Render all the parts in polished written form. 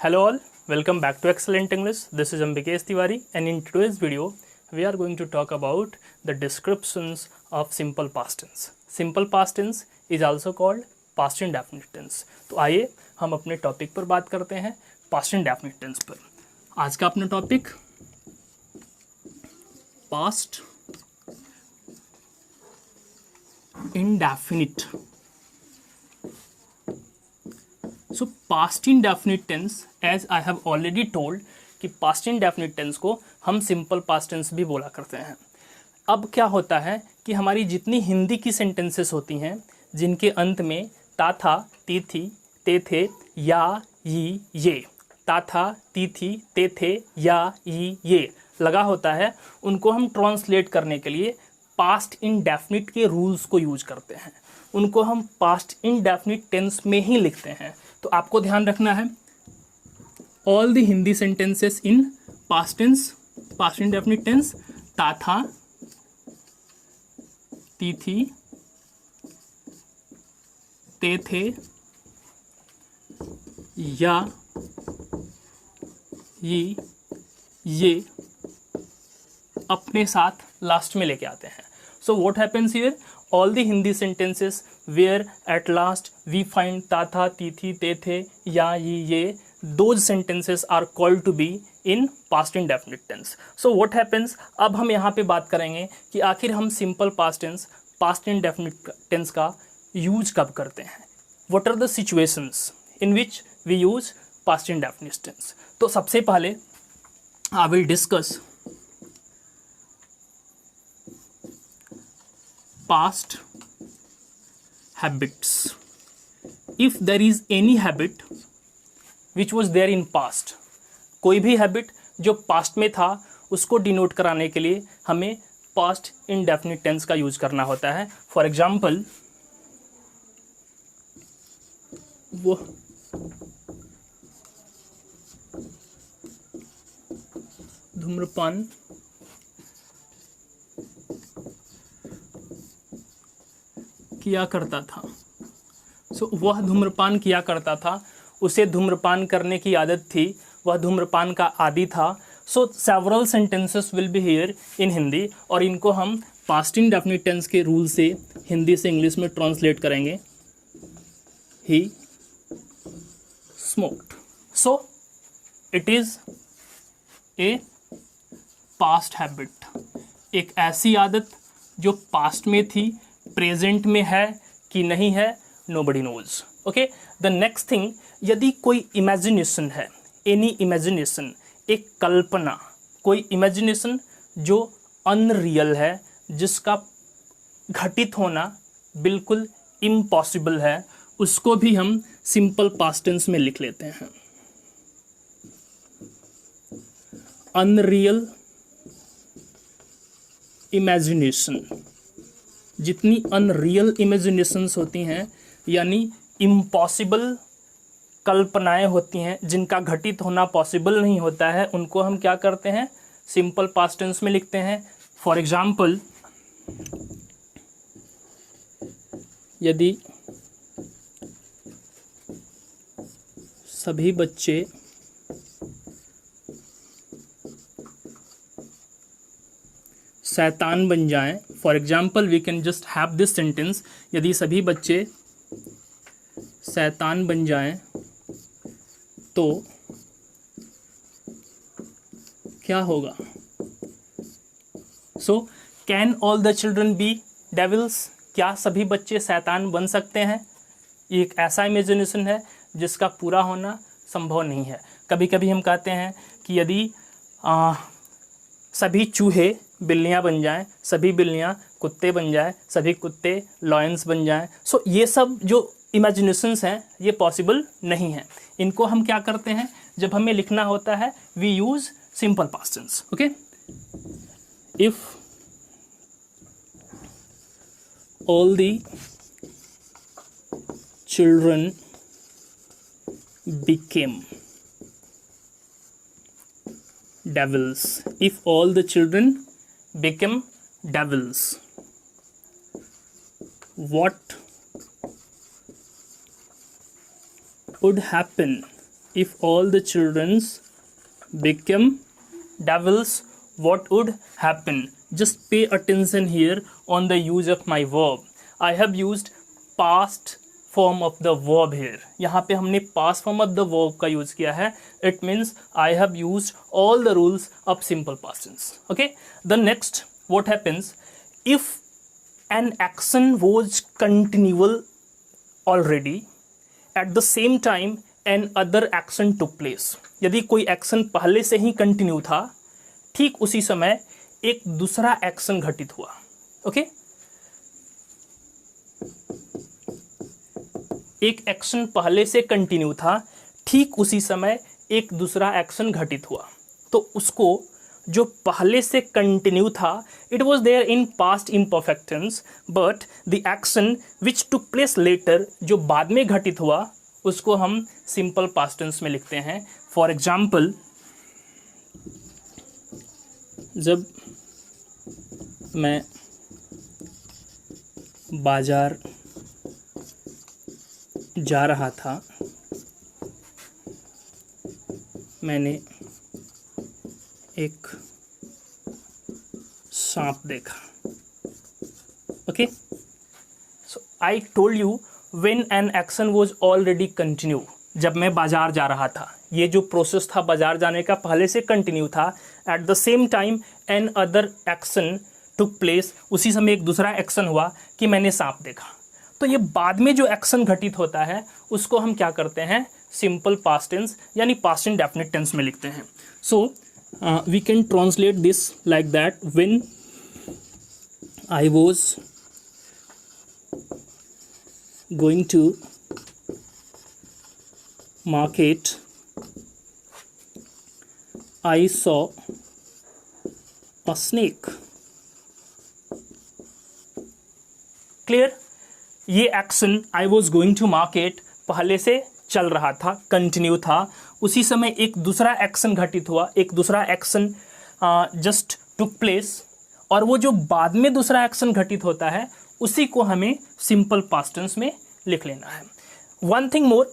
Hello all, welcome back to Excellent English. This is Ambikesh Tiwari and in today's video we are going to talk about the descriptions of simple past tense. Simple past tense is also called past indefinite tense. तो आइए हम अपने topic पर बात करते हैं past indefinite tense पर. आज का अपना topic past indefinite. So past indefinite tense, as I have already told कि पास्ट इंडेफिनिट टेंस को हम सिंपल पास्ट टेंस भी बोला करते हैं. अब क्या होता है कि हमारी जितनी हिंदी की सेंटेंसेस होती हैं जिनके अंत में ता था, ती थी, ते थे, या, ये, ता था, ती थी, ते थे, या, ये लगा होता है, उनको हम ट्रांसलेट करने के लिए पास्ट इंडेफिनिट के रूल्स को यूज करते हैं. उनको हम पास्ट इंडेफिनिट टेंस में ही लिखते हैं. तो आपको ध्यान रखना है, all the Hindi sentences in past tense, past indefinite tense, ता था, ती थी, ते थे, या, ये अपने साथ लास्ट में लेके आते हैं. So what happens here, all the Hindi sentences where at last we find ta tha, ti thi, te the, ya, ye, those sentences are called to be in past indefinite tense. So what happens, अब हम यहाँ पे बात करेंगे कि आखिर हम simple past tense, past indefinite tense का यूज कब करते हैं. What are the situations in which we use past indefinite tense? तो सबसे पहले I will discuss past habits. If there is any habit which was there in past, कोई भी habit जो पास्ट में था उसको डिनोट कराने के लिए हमें पास्ट इंडेफिनिट टेंस का यूज करना होता है. फॉर एग्जाम्पल, वो धूम्रपान किया करता था. सो वह धूम्रपान किया करता था, उसे धूम्रपान करने की आदत थी, वह धूम्रपान का आदी था. So several sentences will be here in Hindi और इनको हम पास्ट इंडेफिनिट टेंस के रूल से हिंदी से इंग्लिश में ट्रांसलेट करेंगे. He smoked. So it is a past habit, एक ऐसी आदत जो पास्ट में थी, प्रेजेंट में है कि नहीं है, nobody knows. Okay, the next thing, यदि कोई इमेजिनेशन है, एनी इमेजिनेशन, एक कल्पना, कोई इमेजिनेशन जो अनरियल है, जिसका घटित होना बिल्कुल इम्पॉसिबल है, उसको भी हम सिंपल पास्ट टेंस में लिख लेते हैं. अनरियल इमेजिनेशन, जितनी अनरियल इमेजिनेशंस होती हैं यानी इम्पॉसिबल कल्पनाएं होती हैं जिनका घटित होना पॉसिबल नहीं होता है, उनको हम क्या करते हैं, सिंपल पास्ट टेंस में लिखते हैं. फॉर एग्जाम्पल, यदि सभी बच्चे शैतान बन जाएं, for example we can just have this sentence, यदि सभी बच्चे शैतान बन जाएं तो क्या होगा. So can all the children be devils, क्या सभी बच्चे शैतान बन सकते हैं. ये एक ऐसा इमेजिनेशन है जिसका पूरा होना संभव नहीं है. कभी कभी हम कहते हैं कि यदि सभी चूहे बिल्लियाँ बन जाएं, सभी बिल्लियाँ कुत्ते बन जाएं, सभी कुत्ते लॉयंस बन जाएं. सो ये सब जो इमेजिनेशंस हैं ये पॉसिबल नहीं है. इनको हम क्या करते हैं, जब हमें लिखना होता है we use simple past tense. Okay, if all the children became devils, if all the children became devils, what would happen if all the childrens become devils, what would happen? Just pay attention here on the use of my verb. I have used past form of the verb here. यहाँ पे हमने past form of the verb का use किया है. It means I have used all the rules of simple past tense. Okay. The next, what happens if an action was continual already, at the same time an other action took place. यदि कोई action पहले से ही continue था, ठीक उसी समय एक दूसरा एक्शन घटित हुआ. ओके, एक एक्शन पहले से कंटिन्यू था, ठीक उसी समय एक दूसरा एक्शन घटित हुआ, तो उसको जो पहले से कंटिन्यू था, it was there in past imperfect tense, but the action which took place later, जो बाद में घटित हुआ, उसको हम सिंपल पास्ट टेंस में लिखते हैं. फॉर एग्जाम्पल, जब मैं बाजार जा रहा था, मैंने एक सांप देखा. Okay, so I told you when an action was already continue. जब मैं बाजार जा रहा था, ये जो प्रोसेस था बाजार जाने का पहले से कंटिन्यू था. At the same time another action took place, उसी समय एक दूसरा एक्शन हुआ कि मैंने सांप देखा. तो ये बाद में जो एक्शन घटित होता है उसको हम क्या करते हैं, सिंपल पास्ट टेंस यानी पास्ट इंडेफिनिट टेंस में लिखते हैं. So we can translate this like that, when I was going to market, I saw a snake. Clear? ये action I was going to market पहले से चल रहा था, कंटिन्यू था. उसी समय एक दूसरा एक्शन घटित हुआ, एक दूसरा एक्शन जस्ट टुक प्लेस, और वो जो बाद में दूसरा एक्शन घटित होता है उसी को हमें सिंपल पास्ट टेंस में लिख लेना है. One thing more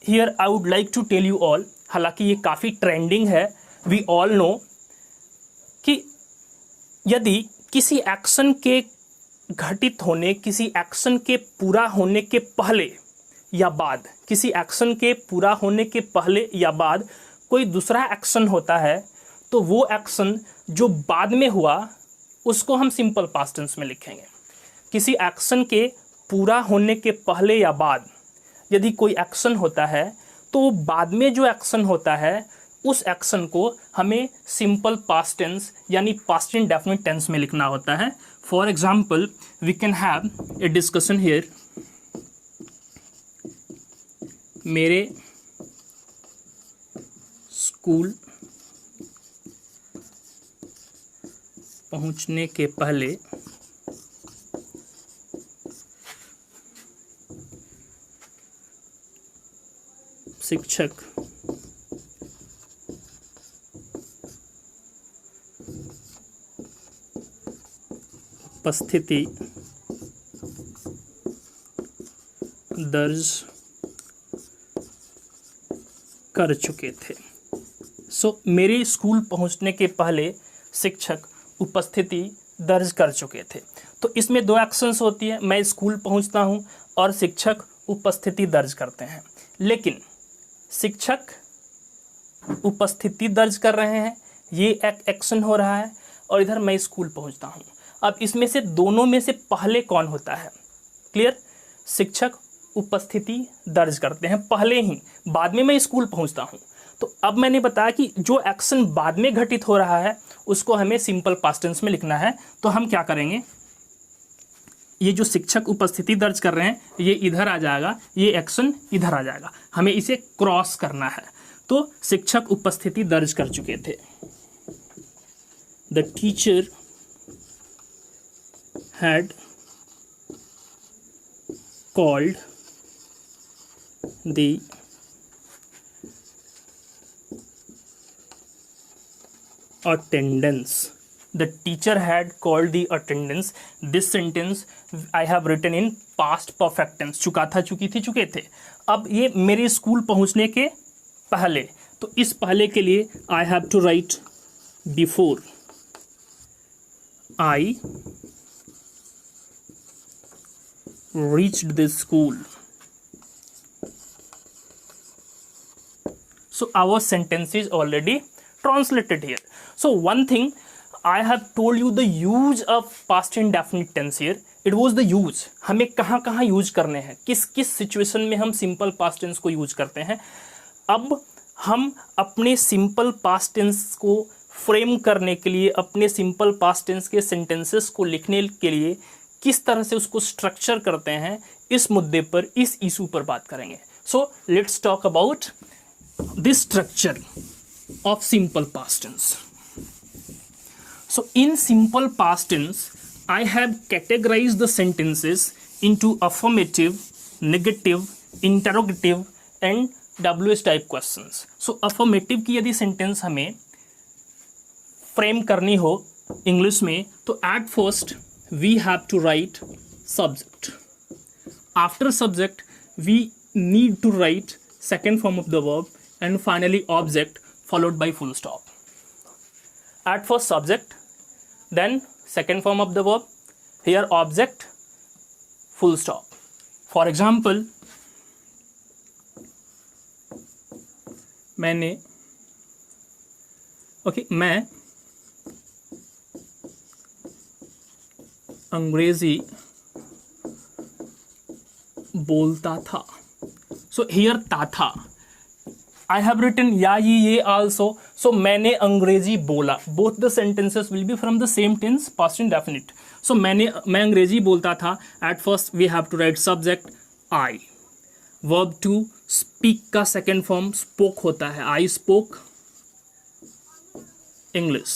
here I would like to tell you all, हालांकि ये काफ़ी ट्रेंडिंग है, वी ऑल नो कि यदि किसी एक्शन के घटित होने, किसी एक्शन के पूरा होने के पहले या बाद, किसी एक्शन के पूरा होने के पहले या बाद कोई दूसरा एक्शन होता है, तो वो एक्शन जो बाद में हुआ उसको हम सिंपल पास्ट टेंस में लिखेंगे. किसी एक्शन के पूरा होने के पहले या बाद यदि कोई एक्शन होता है, तो बाद में जो एक्शन होता है उस एक्शन को हमें सिंपल पास्ट टेंस यानी पास्ट इंडेफिनिट टेंस में लिखना होता है. For example, we can have a discussion here. मेरे स्कूल पहुंचने के पहले शिक्षक उपस्थिति दर्ज कर चुके थे. सो मेरे स्कूल पहुंचने के पहले शिक्षक उपस्थिति दर्ज कर चुके थे. तो इसमें दो एक्शंस होती है, मैं स्कूल पहुंचता हूं और शिक्षक उपस्थिति दर्ज करते हैं. लेकिन शिक्षक उपस्थिति दर्ज कर रहे हैं, ये एक एक्शन हो रहा है, और इधर मैं स्कूल पहुंचता हूं. अब इसमें से दोनों में से पहले कौन होता है? क्लियर? शिक्षक उपस्थिति दर्ज करते हैं पहले ही, बाद में मैं स्कूल पहुंचता हूं. तो अब मैंने बताया कि जो एक्शन बाद में घटित हो रहा है उसको हमें सिंपल पास्ट टेंस में लिखना है. तो हम क्या करेंगे, ये जो शिक्षक उपस्थिति दर्ज कर रहे हैं ये इधर आ जाएगा, ये एक्शन इधर आ जाएगा, हमें इसे क्रॉस करना है. तो शिक्षक उपस्थिति दर्ज कर चुके थे. The teacher had called the attendance. The teacher had called the attendance. This sentence I have written in past perfect tense. चुका था, चुकी थी, चुके थे. अब ये मेरे स्कूल पहुंचने के पहले, तो इस पहले के लिए I have to write before I reached the school. So our sentence is already translated here. So one thing I have told you, the use of past indefinite tense here. It was the use. हमें कहाँ कहाँ use करने हैं, किस किस situation में हम simple past tense को यूज करते हैं. अब हम अपने सिंपल पास्ट टेंस को फ्रेम करने के लिए, अपने सिंपल पास्ट टेंस के सेंटेंसेस को लिखने के लिए किस तरह से उसको स्ट्रक्चर करते हैं, इस मुद्दे पर, इस इशू पर बात करेंगे. So let's talk about this structure of simple past tense. So in simple past tense, I have categorized the sentences into affirmative, negative, interrogative and WH type questions. So affirmative की यदि sentence हमें frame करनी हो English में, तो at first we have to write subject. After subject we need to write second form of the verb and finally object followed by full stop. At first subject, then second form of the verb, here object, full stop. For example, मैं अंग्रेजी बोलता था. So here था था, I have written या ये also. So मैंने अंग्रेजी बोला. Both the sentences will be from the same tense, past indefinite. So मैं अंग्रेजी बोलता था. At first we have to write subject I. Verb to speak का second form spoke होता है. I spoke English.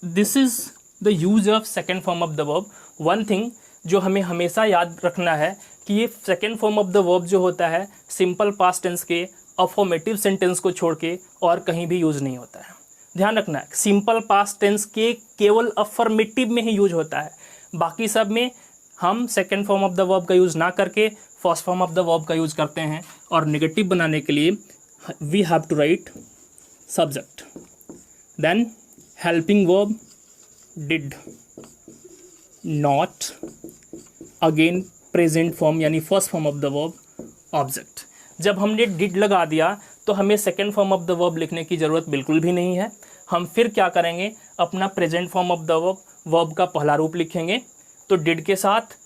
This is the use of second form of the verb. One thing जो हमें हमेशा याद रखना है कि ये second form of the verb जो होता है सिंपल पास्ट टेंस के अफर्मेटिव सेंटेंस को छोड़ के और कहीं भी यूज नहीं होता है. ध्यान रखना है, सिंपल पास्ट टेंस के केवल अफर्मेटिव में ही यूज होता है. बाकी सब में हम second form of the verb का यूज़ ना करके first form of the verb का यूज़ करते हैं. और नेगेटिव बनाने के लिए we have to write subject, then helping verb did, not, again present form यानी first form of the verb object. जब हमने डिड लगा दिया तो हमें second form of the verb लिखने की ज़रूरत बिल्कुल भी नहीं है. हम फिर क्या करेंगे, अपना present form of the verb का पहला रूप लिखेंगे. तो डिड के साथ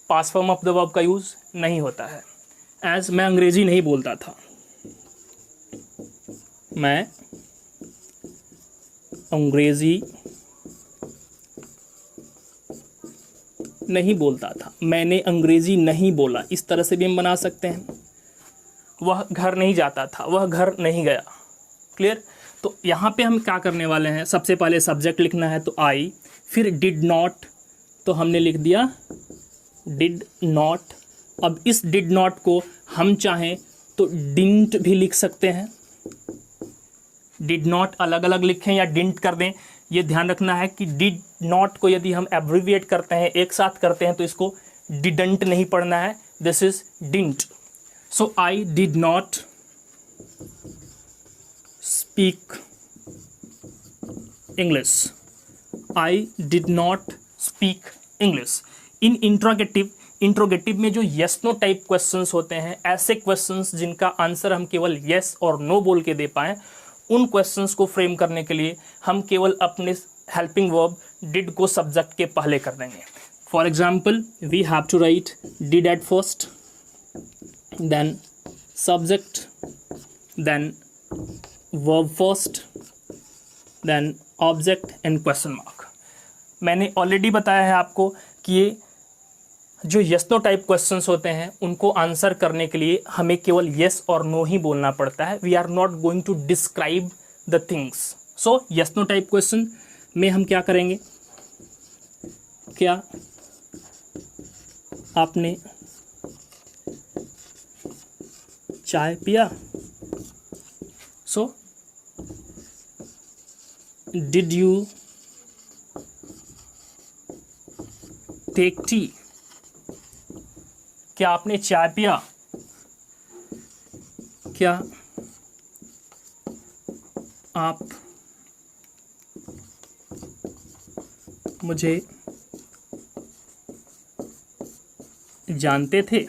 past form of the verb का यूज़ नहीं होता है. एज मैं अंग्रेजी नहीं बोलता था, मैं अंग्रेजी नहीं बोलता था, मैंने अंग्रेजी नहीं बोला. इस तरह से भी हम बना सकते हैं. वह घर नहीं जाता था, वह घर नहीं गया. क्लियर. तो यहाँ पे हम क्या करने वाले हैं, सबसे पहले सब्जेक्ट लिखना है तो आई, फिर डिड नॉट, तो हमने लिख दिया डिड नॉट. अब इस डिड नॉट को हम चाहें तो डिंट भी लिख सकते हैं. डिड नॉट अलग अलग लिखें या डिंट कर दें, ये ध्यान रखना है कि डिड नॉट को यदि हम एब्रीविएट करते हैं, एक साथ करते हैं, तो इसको डिडंट नहीं पढ़ना है. This is didn't. So I did not speak English. I did not speak English. In interrogative में जो येस नो टाइप क्वेश्चंस होते हैं, ऐसे क्वेश्चंस जिनका आंसर हम केवल येस और नो बोल के दे पाएँ, उन क्वेश्चंस को फ्रेम करने के लिए हम केवल अपने हेल्पिंग वर्ब डिड को सब्जेक्ट के पहले कर देंगे. For example we have to write did at first, then subject, then verb first, then object and question mark. मैंने ऑलरेडी बताया है आपको कि ये जो यस नो टाइप क्वेश्चंस होते हैं उनको आंसर करने के लिए हमें केवल येस और नो ही बोलना पड़ता है. We are not going to describe the things. So yes no type question में हम क्या करेंगे, क्या आपने चाय पिया? So did you take tea? क्या आपने चाय पिया? क्या आप मुझे जानते थे?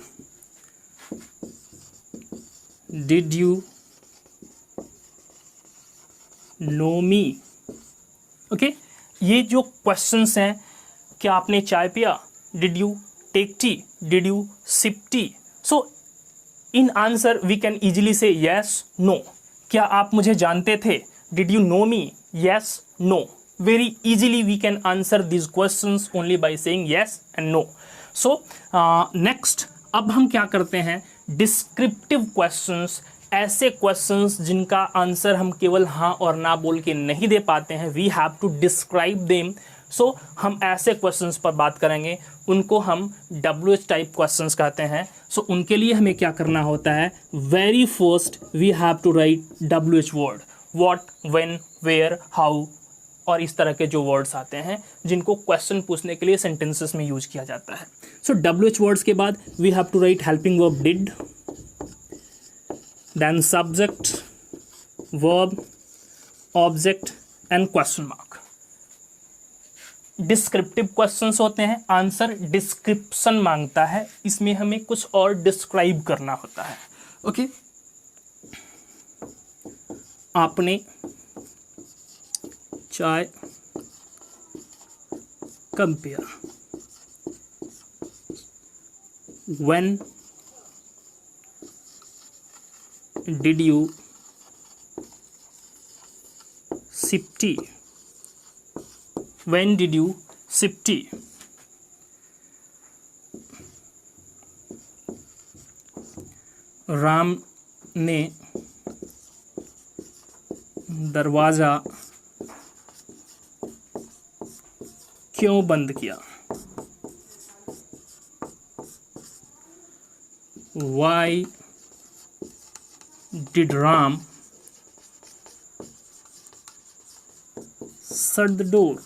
Did you know me? Okay, ये जो क्वेश्चंस हैं, क्या आपने चाय पिया? Did you take tea? Did you sip tea? So in answer we can easily say yes, no. क्या आप मुझे जानते थे? Did you know me? Yes, no. Very easily we can answer this questions only by saying yes and no. So next, अब हम क्या करते हैं, डिस्क्रिप्टिव क्वेश्चंस, ऐसे क्वेश्चंस जिनका आंसर हम केवल हाँ और ना बोल के नहीं दे पाते हैं, we have to describe them. So हम ऐसे क्वेश्चंस पर बात करेंगे, उनको हम WH टाइप क्वेश्चंस कहते हैं। सो उनके लिए हमें क्या करना होता है, very first we have to write WH word, what, when, where, how और इस तरह के जो वर्ड्स आते हैं जिनको क्वेश्चन पूछने के लिए सेंटेंसेस में यूज किया जाता है। सो WH वर्ड्स के बाद we have to write helping verb did, then subject, verb, object and question mark. Descriptive questions होते हैं, आंसर डिस्क्रिप्शन मांगता है, इसमें हमें कुछ और डिस्क्राइब करना होता है। ओके, आपने चाय कब पिया? When did you sip tea? When did you sip tea? Ram ने दरवाज़ा क्यों बंद किया? Why did Ram shut the door?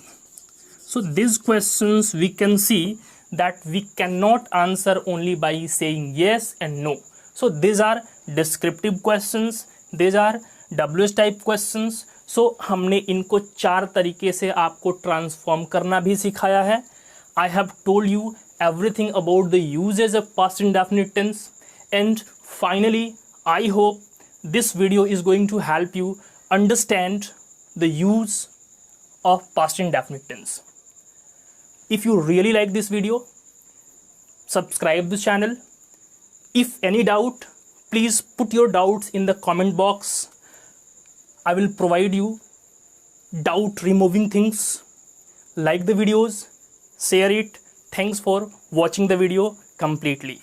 So these questions we can see that we cannot answer only by saying yes and no. So these are descriptive questions, these are WH type questions. So हमने इनको 4 तरीके से आपको transform करना भी सिखाया है। I have told you everything about the uses of past indefinite tense, and finally I hope this video is going to help you understand the use of past indefinite tense. If you really like this video, subscribe this channel. If any doubt, please put your doubts in the comment box. I will provide you doubt removing things. Like the videos, share it. Thanks for watching the video completely.